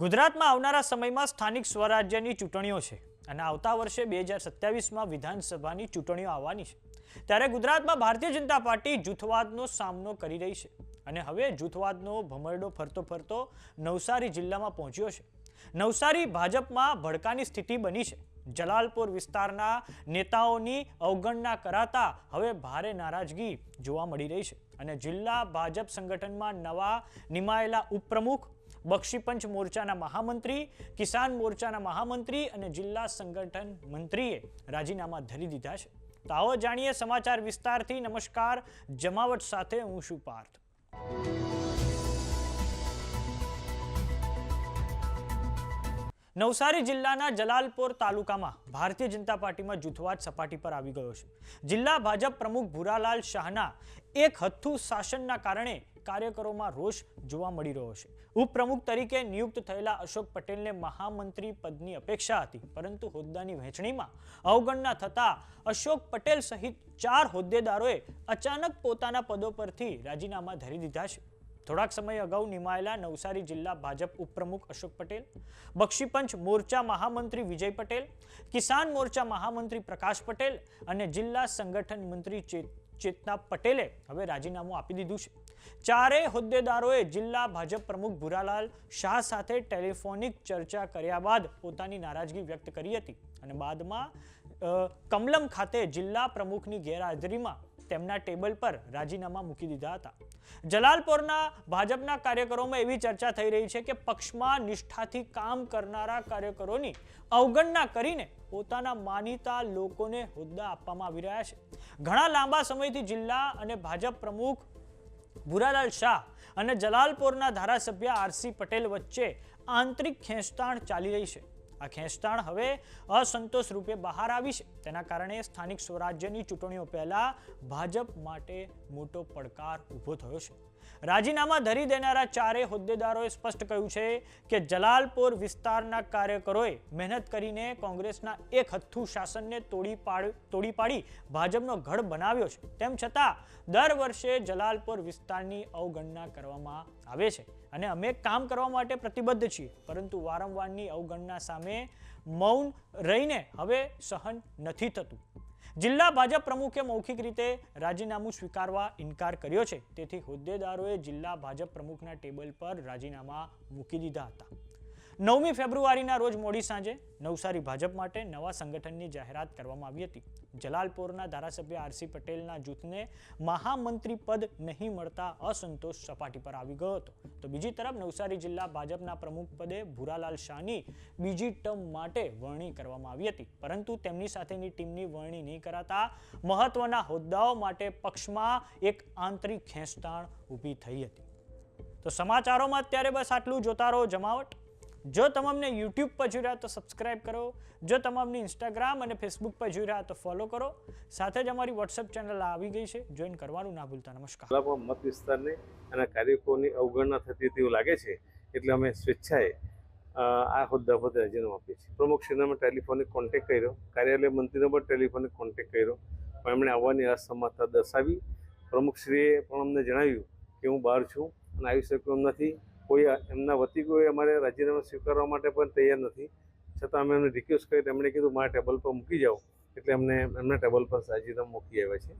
ગુજરાતમાં આવનારા સમયમાં સ્થાનિક સ્વરાજ્યની ચૂંટણીઓ છે અને આવતા વર્ષે 2027માં વિધાનસભાની ચૂંટણીઓ આવવાની છે। ત્યારે ગુજરાતમાં ભારતીય જનતા પાર્ટી જૂથવાદનો સામનો કરી રહી છે અને હવે જૂથવાદનો ભમરડો ફરતો ફરતો નવસારી જિલ્લામાં પહોંચ્યો છે। નવસારી ભાજપમાં ભડકાની સ્થિતિ બની છે। જલાલપુર વિસ્તારના નેતાઓની અવગણના કરાતા હવે ભારે નારાજગી જોવા મળી રહી છે અને જિલ્લા ભાજપ સંગઠનમાં નવા નિમાયેલા ઉપપ્રમુખ, બક્ષીપંચ મોરચાના મહામંત્રી, કિસાન મોરચાના મહામંત્રી અને જિલ્લા સંગઠન મંત્રીએ રાજીનામા ધરી દીધા છે। તો આવો જાણીએ સમાચાર વિસ્તારથી। નમસ્કાર, જમાવટ સાથે હું છું પાર્થ। નવસારી જિલ્લાના જલાલપોર તાલુકામાં ભારતીય જનતા પાર્ટીમાં જૂથવાદ સપાટી પર આવી ગયો છે। જિલ્લા ભાજપ પ્રમુખ ભૂરાલાલ શાહના એક હથ્થુ શાસનના કારણે કાર્યકરોમાં રોષ જોવા મળી રહ્યો છે। ઉપપ્રમુખ તરીકે નિયુક્ત થયેલા અશોક પટેલને મહામંત્રી પદની અપેક્ષા હતી, પરંતુ હોદ્દાની વહેંચણીમાં અવગણના થતા અશોક પટેલ સહિત 4 હોદ્દેદારોએ અચાનક પોતાના પદો પરથી રાજીનામા ધરી દીધા છે। થોડાક સમય અગાઉ નિમાયેલા નવસારી જિલ્લા ભાજપ ઉપપ્રમુખ અશોક પટેલ, બક્ષીપંચ મોરચા મહામંત્રી વિજય પટેલ, કિસાન મોરચા મહામંત્રી પ્રકાશ પટેલ અને જિલ્લા સંગઠન મંત્રી ચેતના પટેલે હવે રાજીનામું આપી દીધું છે। ચારેય હોદ્દેદારોએ જિલ્લા ભાજપ પ્રમુખ ભૂરાલાલ શાહ સાથે ટેલિફોનિક ચર્ચા કર્યા બાદ પોતાની નારાજગી વ્યક્ત કરી હતી અને બાદમાં કમલમ ખાતે જિલ્લા પ્રમુખની ગેરહાજરીમાં તેમના ટેબલ પર રાજીનામા મૂકી દીધા હતા। જલાલપોરના ભાજપના કાર્યકરોમાં એવી ચર્ચા થઈ રહી છે કે પક્ષમાં નિષ્ઠાથી કામ કરનારા કાર્યકરોની અવગણના કરીને પોતાના માનીતા લોકોને હોદ્દા આપવામાં આવી રહ્યા છે। ઘણા લાંબા સમયથી જિલ્લા અને ભાજપ પ્રમુખ ભૂરાલાલ શાહ અને જલાલપોરના ધારાસભ્ય આરસી પટેલ વચ્ચે આંતરિક ખેંચતાણ ચાલી રહી છે। આ ખેંચતાણ હવે અસંતોષ રૂપે બહાર આવી છે। તેના કારણે સ્થાનિક સ્વરાજ્યની ચૂંટણીઓ પહેલા ભાજપ માટે મોટો પડકાર ઊભો થયો છે। રાજીનામા ધરી દેનારા ચારેય હોદ્દેદારોએ સ્પષ્ટ કહ્યું છે કે જલાલપોર વિસ્તારના કાર્યકરોએ મહેનત કરીને કોંગ્રેસના એક હથ્થુ શાસનને તોડી પાડી ભાજપનો ગઢ બનાવ્યો છે। તેમ છતાં દર વર્ષે જલાલપોર વિસ્તારની અવગણના કરવામાં આવે છે અને અમે કામ કરવા માટે પ્રતિબદ્ધ છીએ, પરંતુ વારંવારની અવગણના સામે મૌન રહીને હવે સહન નથી થતું। જિલ્લા ભાજપ પ્રમુખે મૌખિક રીતે રાજીનામું સ્વીકારવા ઇનકાર કર્યો છે, તેથી હોદ્દેદારોએ જિલ્લા ભાજપ પ્રમુખના ટેબલ પર રાજીનામા મૂકી દીધા હતા। 9મી ફેબ્રુઆરીના રોજ મોડી સાંજે નવસારી ભાજપ માટે નવા સંગઠનની જાહેરાત કરવામાં આવી હતી। જલાલપોરના ધારાસભ્ય આરસી પટેલના જૂથને મહામંત્રી પદ નહીં મળતા અસંતોષ સપાટી પર આવી ગયો હતો, તો બીજી તરફ નવસારી જિલ્લા ભાજપના પ્રમુખ પદે ભૂરાલાલ શાહની બીજી ટર્મ માટે વરણી કરવામાં આવી હતી, પરંતુ તેમની સાથેની ટીમની વરણી નહીં કરાતા મહત્વના હોદ્દાઓ માટે પક્ષમાં એક આંતરિક ખેંચતાણ ઊભી થઈ હતી। તો સમાચારોમાં અત્યારે બસ આટલું। જોતા રહો જમાવટ। જો તમામને YouTube પર જોઈ રહ્યા તો સબસ્ક્રાઇબ કરો, જો તમામને ઇન્સ્ટાગ્રામ અને ફેસબુક પર જોઈ રહ્યા તો ફોલો કરો, સાથે જ અમારી WhatsApp ચેનલ આવી ગઈ છે, જોઈન કરવાનું ના ભૂલતા। નમસ્કાર। મત વિસ્તારને અને કાર્યકરોની અવગણના થતી તેવું લાગે છે, એટલે અમે સ્વેચ્છાએ આ હોદ્દા પર રાજીનામું આપીએ છીએ। પ્રમુખશ્રીને અમે ટેલિફોનિક કોન્ટેક્ટ કર્યો, કાર્યાલય મંત્રીનો પણ ટેલિફોનિક કોન્ટેક્ટ કર્યો, પણ એમણે આવવાની અસમર્થતા દર્શાવી। પ્રમુખશ્રીએ પણ અમને જણાવ્યું કે હું બહાર છું અને આવી શકું નથી, કોઈ એમના વતી કોઈ અમારે રાજીનામા સ્વીકારવા માટે પણ તૈયાર નથી, છતાં અમે એમને રિક્વેસ્ટ કરી, એમણે કીધું મારા ટેબલ પર મૂકી જાઓ, એટલે અમને એમના ટેબલ પર રાજીનામું મૂકી આવ્યા છે।